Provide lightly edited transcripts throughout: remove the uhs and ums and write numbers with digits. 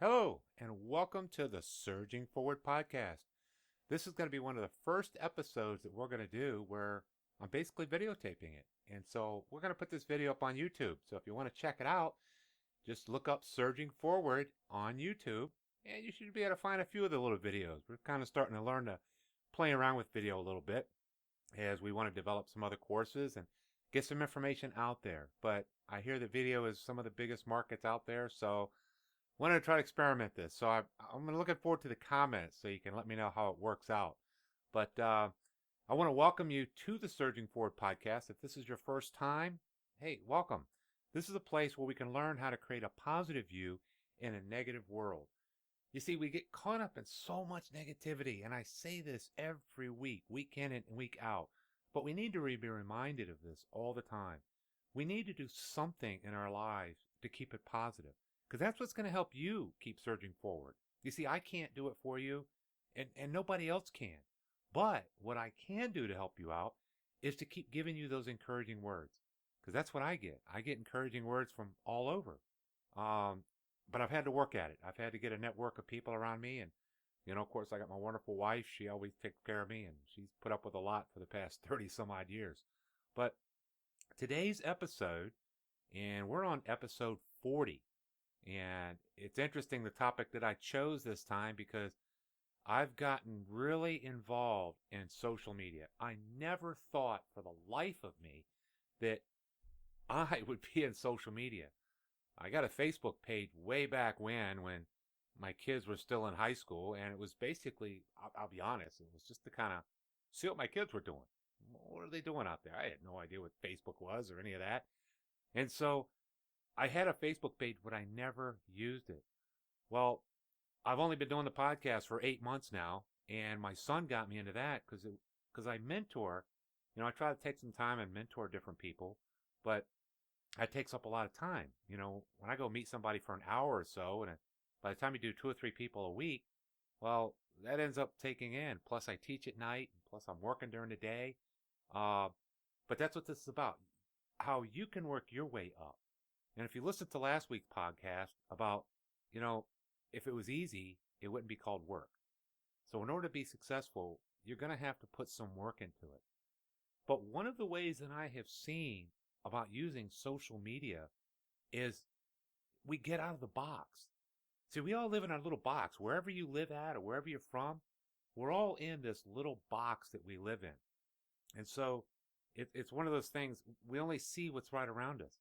Hello, and welcome to the Surging Forward podcast. This is going to be one of the first episodes that we're going to do where I'm basically videotaping it. And so we're going to put this video up on YouTube. So if you want to check it out, just look up Surging Forward on YouTube, and you should be able to find a few of the little videos. We're kind of starting to learn to play around with video a little bit as we want to develop some other courses and get some information out there. But I hear that video is some of the biggest markets out there, so wanted to try to experiment this. So I'm looking forward to the comments so you can let me know how it works out. But I want to welcome you to the Surging Forward podcast. If this is your first time, hey, welcome. This is a place where we can learn how to create a positive view in a negative world. You see, we get caught up in so much negativity, and I say this every week, week in and week out, but we need to be reminded of this all the time. We need to do something in our lives to keep it positive, because that's what's going to help you keep surging forward. You see, I can't do it for you, and nobody else can. But what I can do to help you out is to keep giving you those encouraging words, because that's what I get. I get encouraging words from all over. Um, but I've had to work at it. I've had to get a network of people around me. And, of course, I got my wonderful wife. She always takes care of me, and she's put up with a lot for the past 30 some odd years. But today's episode, and we're on episode 40. And it's interesting the topic that I chose this time because I've gotten really involved in social media. I never thought for the life of me that I would be in social media. I got a Facebook page way back when my kids were still in high school, and it was basically, I'll be honest, it was just to kind of see what my kids were doing. What are they doing out there? I had no idea what Facebook was or any of that. And so I had a Facebook page, but I never used it. Well, I've only been doing the podcast for 8 months now, and my son got me into that because I mentor. I try to take some time and mentor different people, but that takes up a lot of time. When I go meet somebody for an hour or so, and by the time you do 2 or 3 people a week, well, that ends up taking in. Plus, I teach at night, plus I'm working during the day. Uh, but that's what this is about, how you can work your way up. And if you listen to last week's podcast about, you know, if it was easy, it wouldn't be called work. So in order to be successful, you're going to have to put some work into it. But one of the ways that I have seen about using social media is we get out of the box. See, we all live in our little box. Wherever you live at or wherever you're from, we're all in this little box that we live in. And so it's one of those things, we only see what's right around us.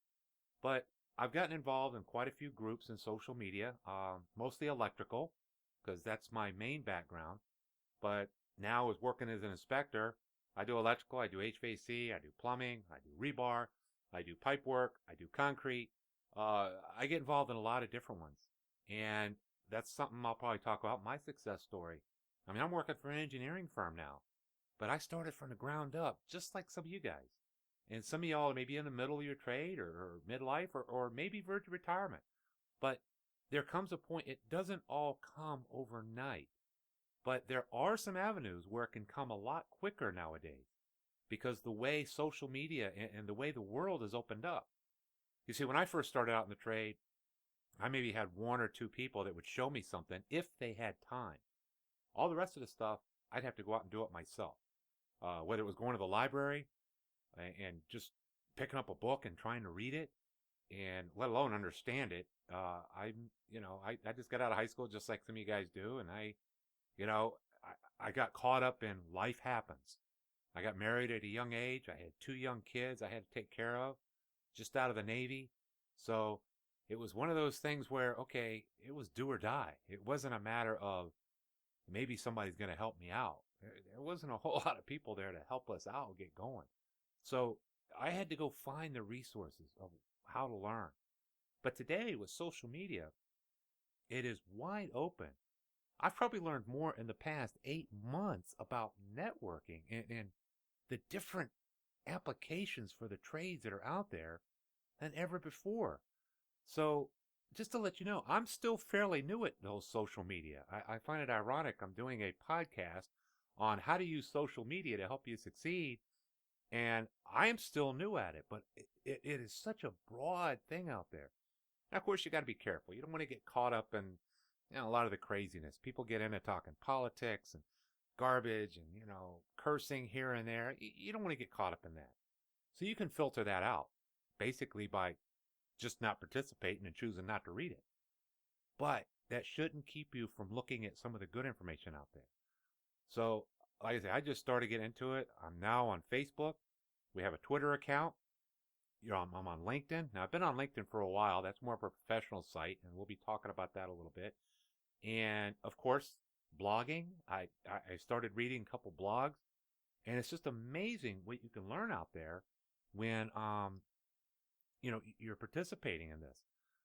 But I've gotten involved in quite a few groups in social media, mostly electrical, because that's my main background. But now, as working as an inspector, I do electrical, I do HVAC, I do plumbing, I do rebar, I do pipe work, I do concrete. I get involved in a lot of different ones. And that's something I'll probably talk about, my success story. I mean, I'm working for an engineering firm now, but I started from the ground up, just like some of you guys. And some of y'all may be in the middle of your trade or midlife or maybe verge of retirement. But there comes a point, it doesn't all come overnight. But there are some avenues where it can come a lot quicker nowadays because the way social media and the way the world has opened up. You see, when I first started out in the trade, I maybe had 1 or 2 people that would show me something if they had time. All the rest of the stuff, I'd have to go out and do it myself. Whether it was going to the library and just picking up a book and trying to read it, and let alone understand it. I just got out of high school just like some of you guys do, and you know, I got caught up in life happens. I got married at a young age. I had 2 young kids I had to take care of, just out of the Navy. So it was one of those things where, okay, it was do or die. It wasn't a matter of maybe somebody's going to help me out. There wasn't a whole lot of people there to help us out and get going. So I had to go find the resources of how to learn. But today with social media, it is wide open. I've probably learned more in the past 8 months about networking and the different applications for the trades that are out there than ever before. So just to let you know, I'm still fairly new at those social media. I find it ironic. I'm doing a podcast on how to use social media to help you succeed. And I am still new at it, but it is such a broad thing out there. Now, of course, you got to be careful. You don't want to get caught up in a lot of the craziness. People get into talking politics and garbage and, cursing here and there. You don't want to get caught up in that. So you can filter that out basically by just not participating and choosing not to read it. But that shouldn't keep you from looking at some of the good information out there. So, like I say, I just started getting into it. I'm now on Facebook. We have a Twitter account. I'm on LinkedIn. Now, I've been on LinkedIn for a while. That's more of a professional site, and we'll be talking about that a little bit. And, of course, blogging. I started reading a couple blogs, and it's just amazing what you can learn out there when, you're participating in this.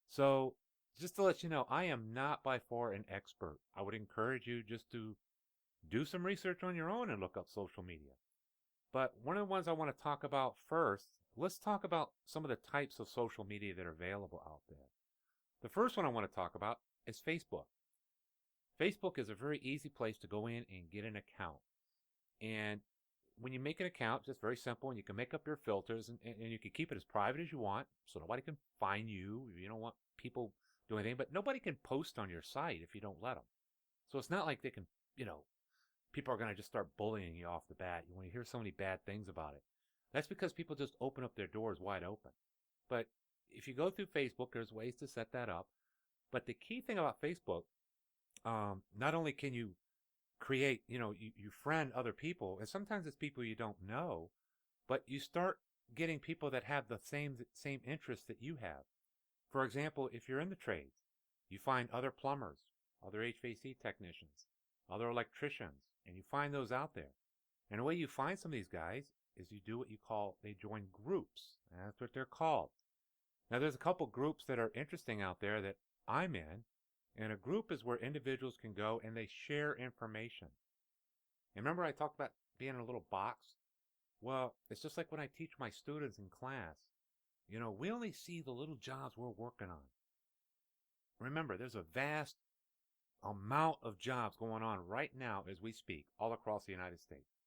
So, just to let you know, I am not by far an expert. I would encourage you just to do some research on your own and look up social media. But one of the ones I want to talk about first, let's talk about some of the types of social media that are available out there. The first one I want to talk about is Facebook. Facebook is a very easy place to go in and get an account. And when you make an account, just very simple, and you can make up your filters, and you can keep it as private as you want, so nobody can find you. You don't want people doing anything, but nobody can post on your site if you don't let them. So it's not like they can, people are going to just start bullying you off the bat. You want to hear so many bad things about it. That's because people just open up their doors wide open. But if you go through Facebook, there's ways to set that up. But the key thing about Facebook, not only can you create, you friend other people, and sometimes it's people you don't know, but you start getting people that have the same interests that you have. For example, if you're in the trades, you find other plumbers, other HVAC technicians, other electricians, and you find those out there. And the way you find some of these guys is you do what you call, they join groups. And that's what they're called. Now, there's a couple groups that are interesting out there that I'm in. And a group is where individuals can go and they share information. And remember I talked about being in a little box? Well, it's just like when I teach my students in class. We only see the little jobs we're working on. Remember, there's a vast amount of jobs going on right now as we speak all across the United States.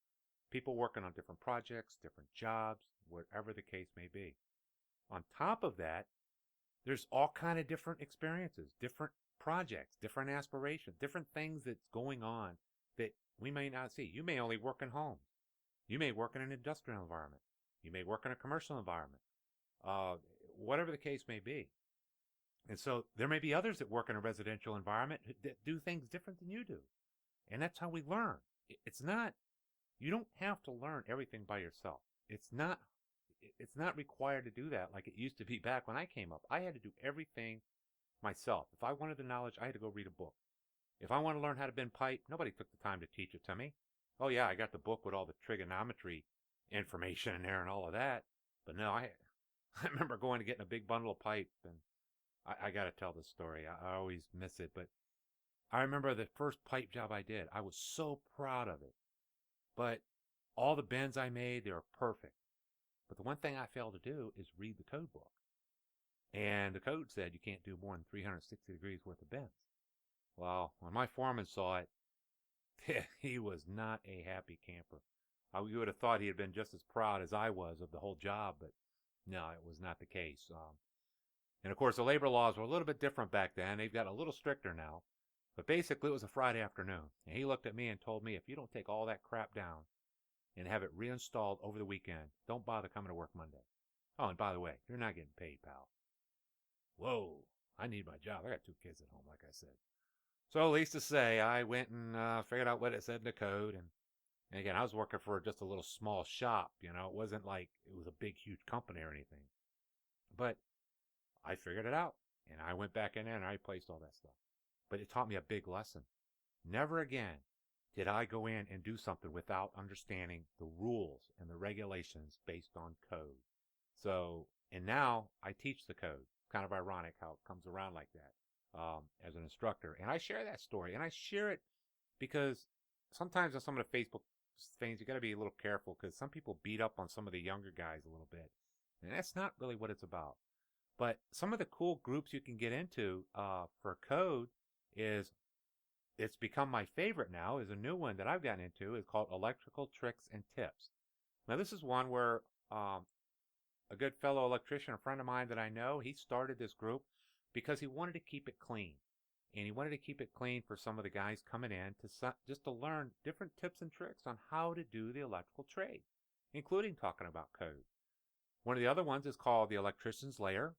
People working on different projects, different jobs, whatever the case may be. On top of that, there's all kind of different experiences, different projects, different aspirations, different things that's going on that we may not see. You may only work in homes. You may work in an industrial environment. You may work in a commercial environment. Whatever the case may be. And so there may be others that work in a residential environment that do things different than you do. And that's how we learn. It's not, you don't have to learn everything by yourself. It's not required to do that like it used to be back when I came up. I had to do everything myself. If I wanted the knowledge, I had to go read a book. If I wanted to learn how to bend pipe, nobody took the time to teach it to me. Oh yeah, I got the book with all the trigonometry information in there and all of that. But no, I remember going to getting a big bundle of pipe, and I got to tell this story. I always miss it, but I remember the first pipe job I did. I was so proud of it. But all the bends I made, they were perfect. But the one thing I failed to do is read the code book. And the code said you can't do more than 360 degrees worth of bends. Well, when my foreman saw it, he was not a happy camper. You would have thought he had been just as proud as I was of the whole job, but no, it was not the case. And of course, the labor laws were a little bit different back then. They've got a little stricter now. But basically, it was a Friday afternoon. And he looked at me and told me, if you don't take all that crap down and have it reinstalled over the weekend, don't bother coming to work Monday. Oh, and by the way, you're not getting paid, pal. Whoa, I need my job. I got 2 kids at home, like I said. So, at least to say, I went and figured out what it said in the code. And again, I was working for just a little small shop. It wasn't like it was a big, huge company or anything. But I figured it out. And I went back in there and I replaced all that stuff. But it taught me a big lesson. Never again did I go in and do something without understanding the rules and the regulations based on code. So, and now I teach the code. Kind of ironic how it comes around like that as an instructor. And I share that story. And I share it because sometimes on some of the Facebook things, you got to be a little careful because some people beat up on some of the younger guys a little bit. And that's not really what it's about. But some of the cool groups you can get into for code is, it's become my favorite now, is a new one that I've gotten into. It's called Electrical Tricks and Tips. Now, this is one where a good fellow electrician, a friend of mine that I know, he started this group because he wanted to keep it clean. And he wanted to keep it clean for some of the guys coming in just to learn different tips and tricks on how to do the electrical trade, including talking about code. One of the other ones is called the Electrician's Lair.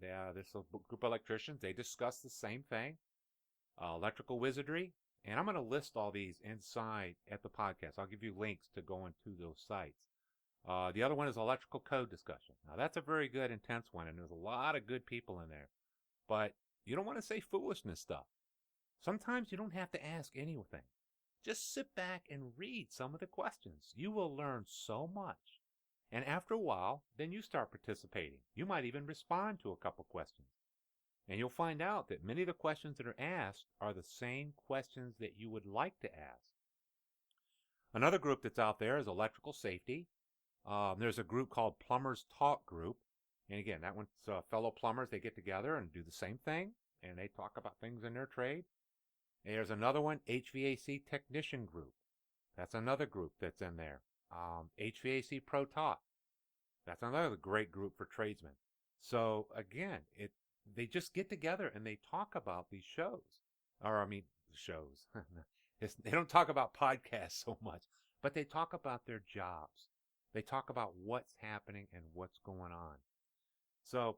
This is a group of electricians. They discuss the same thing, electrical wizardry. And I'm going to list all these inside at the podcast. I'll give you links to go into those sites. The other one is electrical code discussion. Now, that's a very good, intense one, and there's a lot of good people in there. But you don't want to say foolishness stuff. Sometimes you don't have to ask anything. Just sit back and read some of the questions. You will learn so much. And after a while, then you start participating. You might even respond to a couple questions. And you'll find out that many of the questions that are asked are the same questions that you would like to ask. Another group that's out there is electrical safety. There's a group called Plumbers Talk Group. And again, that one's fellow plumbers. They get together and do the same thing. And they talk about things in their trade. And there's another one, HVAC Technician Group. That's another group that's in there. HVAC Pro Talk. That's another great group for tradesmen. So again, they just get together and they talk about these shows. Shows. They don't talk about podcasts so much, but they talk about their jobs. They talk about what's happening and what's going on. So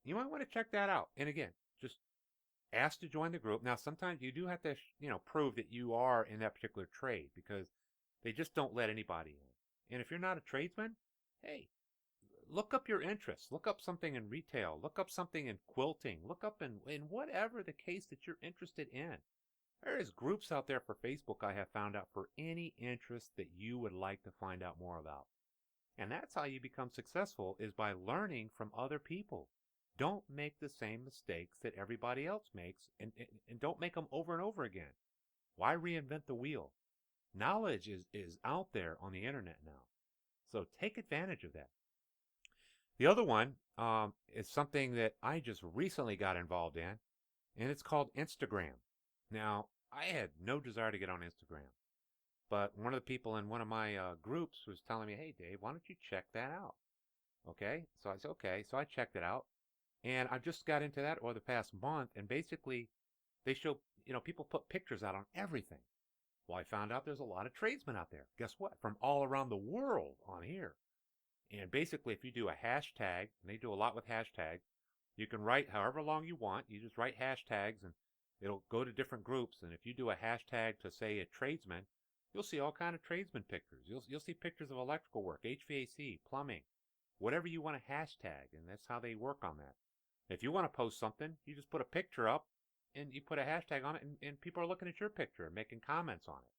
you might want to check that out. And again, just ask to join the group. Now, sometimes you do have to, prove that you are in that particular trade because they just don't let anybody in. And if you're not a tradesman, hey, look up your interests. Look up something in retail. Look up something in quilting. Look up in whatever the case that you're interested in. There is groups out there for Facebook I have found out for any interest that you would like to find out more about. And that's how you become successful, is by learning from other people. Don't make the same mistakes that everybody else makes, and don't make them over and over again. Why reinvent the wheel? Knowledge is out there on the internet now. So take advantage of that. The other one is something that I just recently got involved in, and it's called Instagram. Now, I had no desire to get on Instagram, but one of the people in one of my groups was telling me, hey, Dave, why don't you check that out? Okay, so I said, okay, so I checked it out, and I just got into that over the past month, and basically they show, people put pictures out on everything. Well, I found out there's a lot of tradesmen out there. Guess what? From all around the world on here. And basically, if you do a hashtag, and they do a lot with hashtags, you can write however long you want. You just write hashtags, and it'll go to different groups. And if you do a hashtag to, say, a tradesman, you'll see all kind of tradesman pictures. You'll see pictures of electrical work, HVAC, plumbing, whatever you want to hashtag, and that's how they work on that. If you want to post something, you just put a picture up, and you put a hashtag on it, and people are looking at your picture and making comments on it.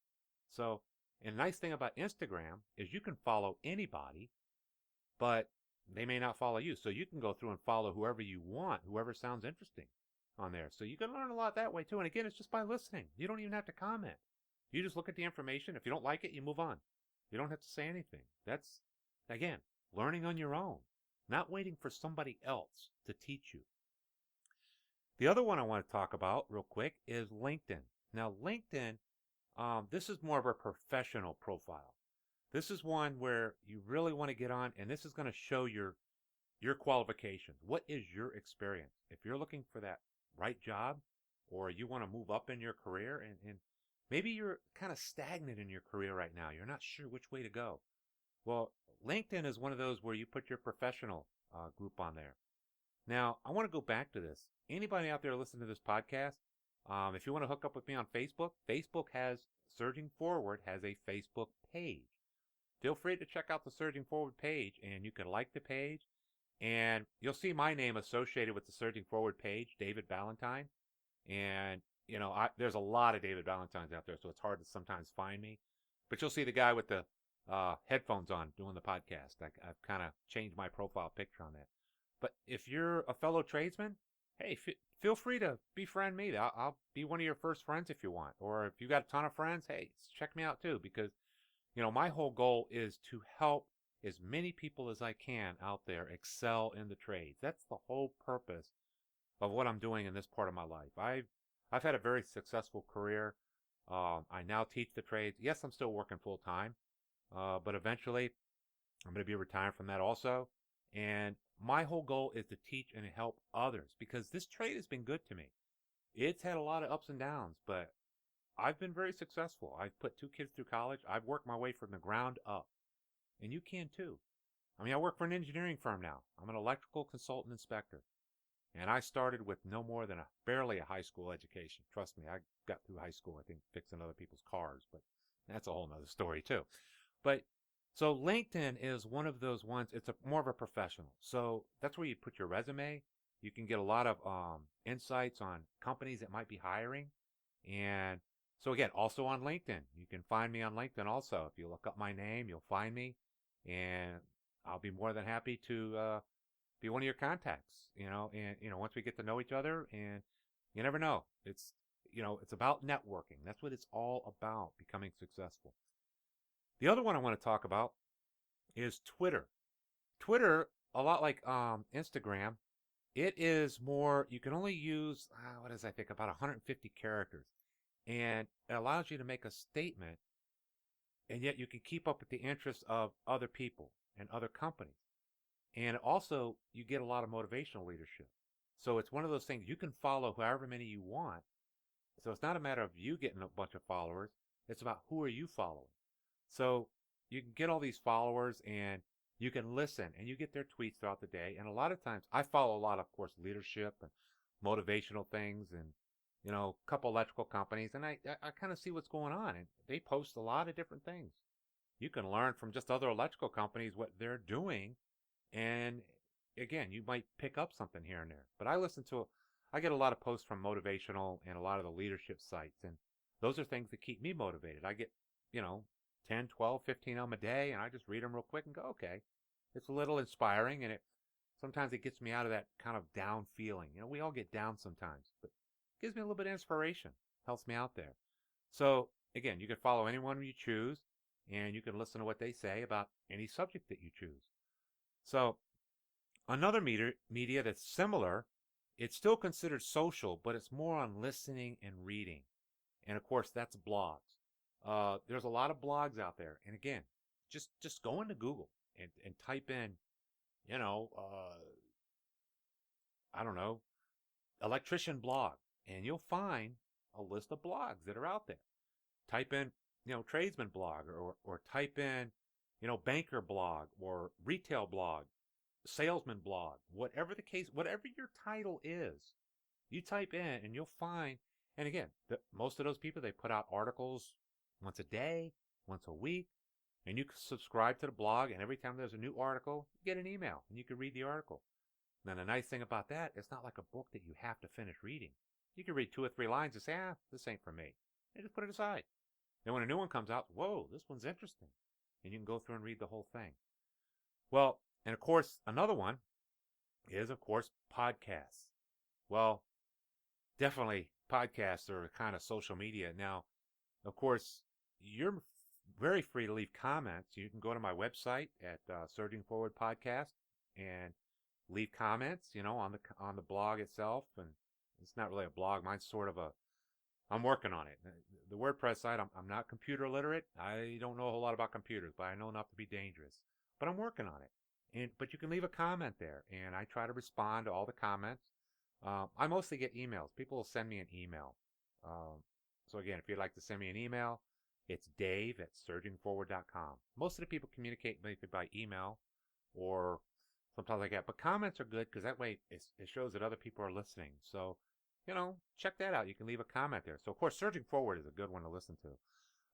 So, and the nice thing about Instagram is you can follow anybody, but they may not follow you. So you can go through and follow whoever you want, whoever sounds interesting on there. So you can learn a lot that way too. And again, it's just by listening. You don't even have to comment. You just look at the information. If you don't like it, you move on. You don't have to say anything. That's, again, learning on your own, not waiting for somebody else to teach you. The other one I want to talk about real quick is LinkedIn. Now, LinkedIn, this is more of a professional profile. This is one where you really want to get on, and this is going to show your qualifications. What is your experience? If you're looking for that right job, or you want to move up in your career, and maybe you're kind of stagnant in your career right now. You're not sure which way to go. Well, LinkedIn is one of those where you put your professional group on there. Now, I want to go back to this. Anybody out there listening to this podcast, if you want to hook up with me on Facebook, Surging Forward has a Facebook page. Feel free to check out the Surging Forward page, and you can like the page, and you'll see my name associated with the Surging Forward page, David Valentine. And, there's a lot of David Valentines out there, so it's hard to sometimes find me. But you'll see the guy with the headphones on doing the podcast. I've kind of changed my profile picture on that. But if you're a fellow tradesman, hey, feel free to befriend me. I'll be one of your first friends if you want. Or if you got a ton of friends, hey, check me out too. Because, my whole goal is to help as many people as I can out there excel in the trades. That's the whole purpose of what I'm doing in this part of my life. I've had a very successful career. I now teach the trades. Yes, I'm still working full time, but eventually I'm going to be retiring from that also. And my whole goal is to teach and help others because this trade has been good to me. It's had a lot of ups and downs, but I've been very successful. I've put 2 kids through college. I've worked my way from the ground up, and you can too. I mean, I work for an engineering firm now. I'm an electrical consultant inspector, and I started with no more than barely a high school education. Trust me, I got through high school, I think, fixing other people's cars, but that's a whole nother story too. But so LinkedIn is one of those ones. It's more of a professional. So that's where you put your resume. You can get a lot of insights on companies that might be hiring. And so again, also on LinkedIn, you can find me on LinkedIn also. If you look up my name, you'll find me, and I'll be more than happy to be one of your contacts. And once we get to know each other, and you never know, it's about networking. That's what it's all about, becoming successful. The other one I want to talk about is Twitter. Twitter, a lot like Instagram, it is more, you can only use, what is I think, about 150 characters. And it allows you to make a statement, and yet you can keep up with the interests of other people and other companies. And also, you get a lot of motivational leadership. So it's one of those things, you can follow however many you want. So it's not a matter of you getting a bunch of followers. It's about who are you following. So you can get all these followers, and you can listen, and you get their tweets throughout the day. And a lot of times I follow a lot, of course, leadership and motivational things, and a couple electrical companies, and I kind of see what's going on, and they post a lot of different things. You can learn from just other electrical companies what they're doing, and again, you might pick up something here and there. But I get a lot of posts from motivational and a lot of the leadership sites, and those are things that keep me motivated. I get, 10, 12, 15 of them a day, and I just read them real quick and go, okay. It's a little inspiring, and sometimes it gets me out of that kind of down feeling. We all get down sometimes, but it gives me a little bit of inspiration, helps me out there. So again, you can follow anyone you choose, and you can listen to what they say about any subject that you choose. So another media that's similar, it's still considered social, but it's more on listening and reading. And of course, that's blogs. There's a lot of blogs out there. And again, just go into Google and type in, I don't know, electrician blog, and you'll find a list of blogs that are out there. Type in, tradesman blog, or type in, banker blog, or retail blog, salesman blog, whatever the case, whatever your title is, you type in and you'll find. And again, most of those people, they put out articles once a day, once a week, and you can subscribe to the blog, and every time there's a new article, you get an email and you can read the article. Now, the nice thing about that, it's not like a book that you have to finish reading. You can read 2 or 3 lines and say, this ain't for me, and just put it aside. Then when a new one comes out, whoa, this one's interesting, and you can go through and read the whole thing. Well, and of course, another one is, of course, podcasts. Well, definitely podcasts are kind of social media. Now, of course, you're very free to leave comments. You can go to my website at Surging Forward Podcast and leave comments, on the blog itself. And it's not really a blog. Mine's sort of I'm working on it. The WordPress site, I'm not computer literate. I don't know a whole lot about computers, but I know enough to be dangerous. But I'm working on it. But you can leave a comment there, and I try to respond to all the comments. I mostly get emails. People will send me an email. So again, if you'd like to send me an email, it's dave@surgingforward.com. Most of the people communicate maybe by email or sometimes like that. But comments are good because that way it shows that other people are listening. So, check that out. You can leave a comment there. So, of course, Surging Forward is a good one to listen to.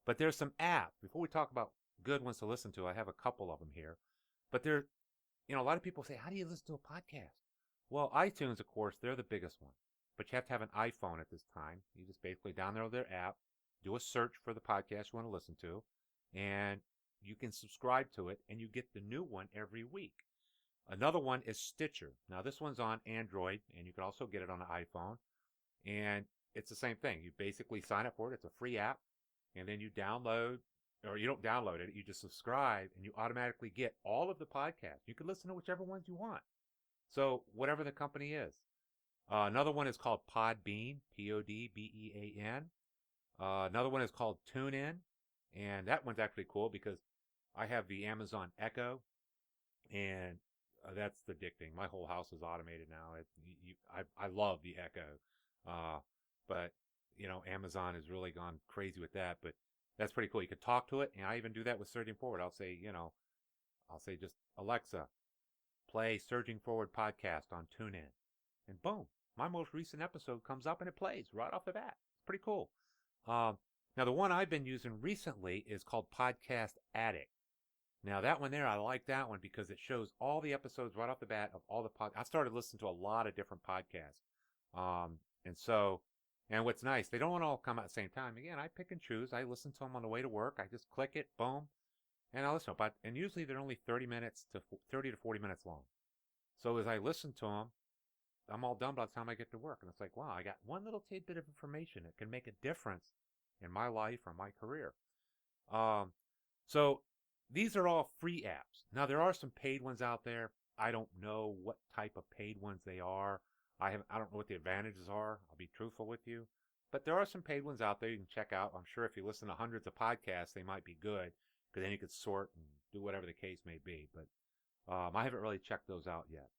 But there's some apps. Before we talk about good ones to listen to, I have a couple of them here. But a lot of people say, how do you listen to a podcast? Well, iTunes, of course, they're the biggest one. But you have to have an iPhone at this time. You just basically download their app, do a search for the podcast you want to listen to, and you can subscribe to it, and you get the new one every week. Another one is Stitcher. Now, this one's on Android, and you can also get it on the iPhone. And it's the same thing. You basically sign up for it. It's a free app. And then you download, or you don't download it. You just subscribe, and you automatically get all of the podcasts. You can listen to whichever ones you want. So whatever the company is. Another one is called Podbean, Podbean. Another one is called TuneIn. And that one's actually cool because I have the Amazon Echo, and that's addicting. My whole house is automated now. I love the Echo. but Amazon has really gone crazy with that. But that's pretty cool. You can talk to it, and I even do that with Surging Forward. I'll say just Alexa, play Surging Forward podcast on TuneIn, and boom, my most recent episode comes up and it plays right off the bat. It's pretty cool. Um, Now the one I've been using recently is called Podcast Addict. Now that one there, I like that one because it shows all the episodes right off the bat of all the I started listening to a lot of different podcasts, um, and so, and what's nice, they don't all come out at the same time. Again, I pick and choose. I listen to them on the way to work. I just click it, boom, and I listen. But and usually they're only 30 to 40 minutes long. So as I listen to them, I'm all done by the time I get to work, and it's like, wow, I got one little tidbit of information that can make a difference in my life or my career. Um, so these are all free apps. Now there are some paid ones out there. I don't know what type of paid ones they are. I don't know what the advantages are. I'll be truthful with you. But there are some paid ones out there you can check out. I'm sure if you listen to hundreds of podcasts, they might be good because then you could sort and do whatever the case may be. But I haven't really checked those out yet.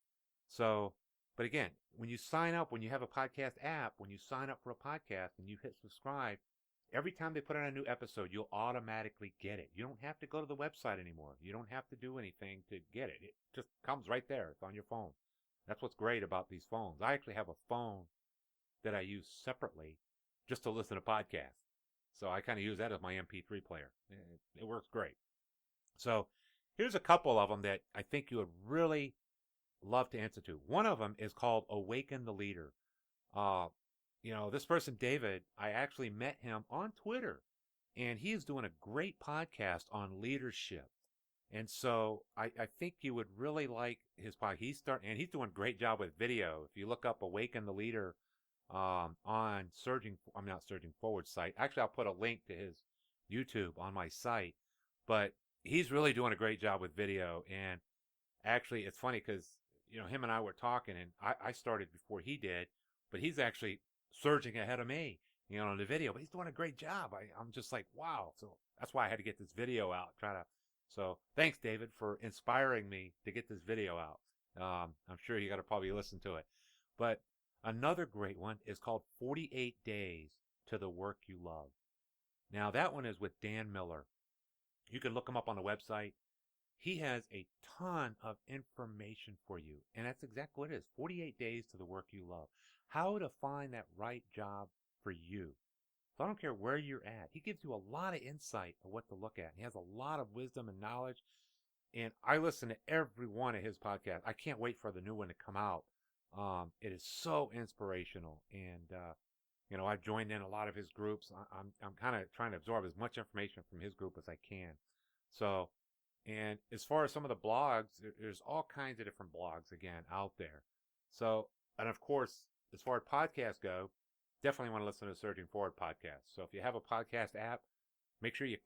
So, but again, when you sign up, when you have a podcast app, when you sign up for a podcast and you hit subscribe, every time they put out a new episode, you'll automatically get it. You don't have to go to the website anymore. You don't have to do anything to get it. It just comes right there. It's on your phone. That's what's great about these phones. I actually have a phone that I use separately just to listen to podcasts. So I kind of use that as my MP3 player. It works great. So here's a couple of them that I think you would really love to institute. One of them is called Awaken the Leader. This person, David, I actually met him on Twitter, and he is doing a great podcast on leadership. And so I think you would really like his podcast. He's doing a great job with video. If you look up Awaken the Leader on not Surging Forward site. Actually, I'll put a link to his YouTube on my site. But he's really doing a great job with video. And actually, it's funny because, him and I were talking, and I started before he did, but he's actually surging ahead of me, on the video. But he's doing a great job. I'm just like, wow. So that's why I had to get this video out. So thanks, David, for inspiring me to get this video out. I'm sure you got to probably listen to it. But another great one is called 48 Days to the Work You Love. Now, that one is with Dan Miller. You can look him up on the website. He has a ton of information for you. And that's exactly what it is. 48 Days to the Work You Love. How to find that right job for you. So I don't care where you're at. He gives you a lot of insight of what to look at. He has a lot of wisdom and knowledge. And I listen to every one of his podcasts. I can't wait for the new one to come out. It is so inspirational. And, I've joined in a lot of his groups. I'm kind of trying to absorb as much information from his group as I can. So, and as far as some of the blogs, there's all kinds of different blogs, again, out there. So, and of course, as far as podcasts go, definitely want to listen to the Surging Forward podcast. So if you have a podcast app, make sure you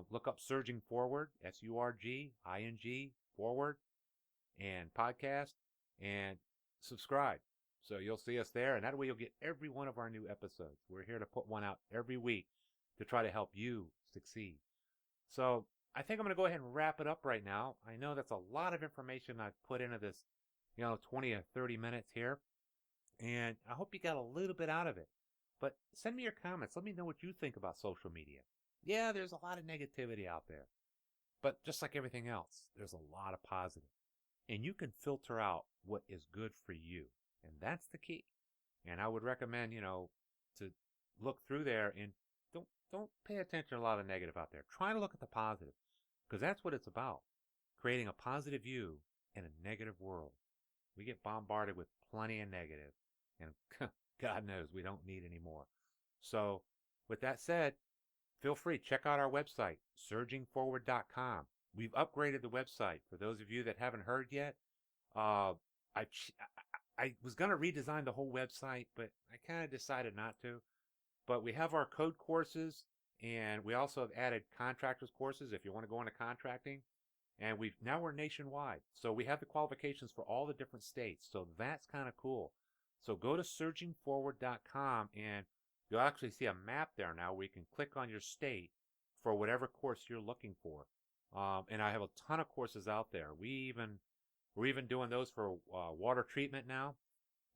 look up Surging Forward, SURGING forward, and podcast, and subscribe. So you'll see us there, and that way you'll get every one of our new episodes. We're here to put one out every week to try to help you succeed. So I think I'm going to go ahead and wrap it up right now. I know that's a lot of information I've put into this, 20 or 30 minutes here. And I hope you got a little bit out of it. But send me your comments. Let me know what you think about social media. Yeah, there's a lot of negativity out there. But just like everything else, there's a lot of positive. And you can filter out what is good for you. And that's the key. And I would recommend, to look through there and don't pay attention to a lot of negative out there. Try to look at the positive. Because that's what it's about. Creating a positive view in a negative world. We get bombarded with plenty of negative. And God knows we don't need any more. So with that said, feel free, check out our website, surgingforward.com. We've upgraded the website. For those of you that haven't heard yet, I was going to redesign the whole website, but I kind of decided not to. But we have our code courses, and we also have added contractors courses if you want to go into contracting. And now we're nationwide. So we have the qualifications for all the different states. So that's kind of cool. So go to surgingforward.com, and you'll actually see a map there now where you can click on your state for whatever course you're looking for. And I have a ton of courses out there. We're even doing those for water treatment now.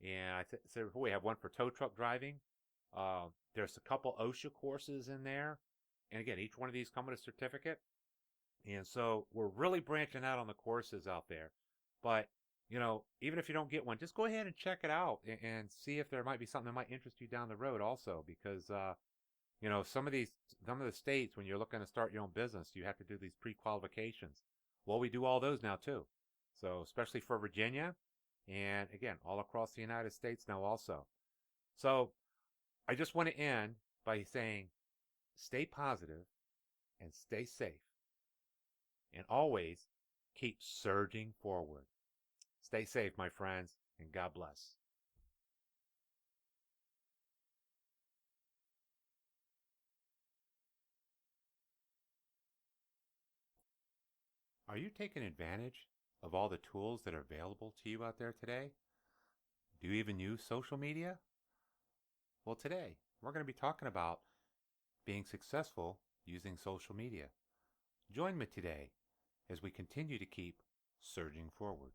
And we have one for tow truck driving. There's a couple OSHA courses in there. And again, each one of these come with a certificate. And so we're really branching out on the courses out there. But, even if you don't get one, just go ahead and check it out and see if there might be something that might interest you down the road also. Because, some of the states, when you're looking to start your own business, you have to do these pre-qualifications. Well, we do all those now too. So, especially for Virginia and again, all across the United States now also. So, I just want to end by saying stay positive and stay safe. And always keep surging forward. Stay safe, my friends, and God bless. Are you taking advantage of all the tools that are available to you out there today? Do you even use social media? Well, today we're going to be talking about being successful using social media. Join me today as we continue to keep surging forward.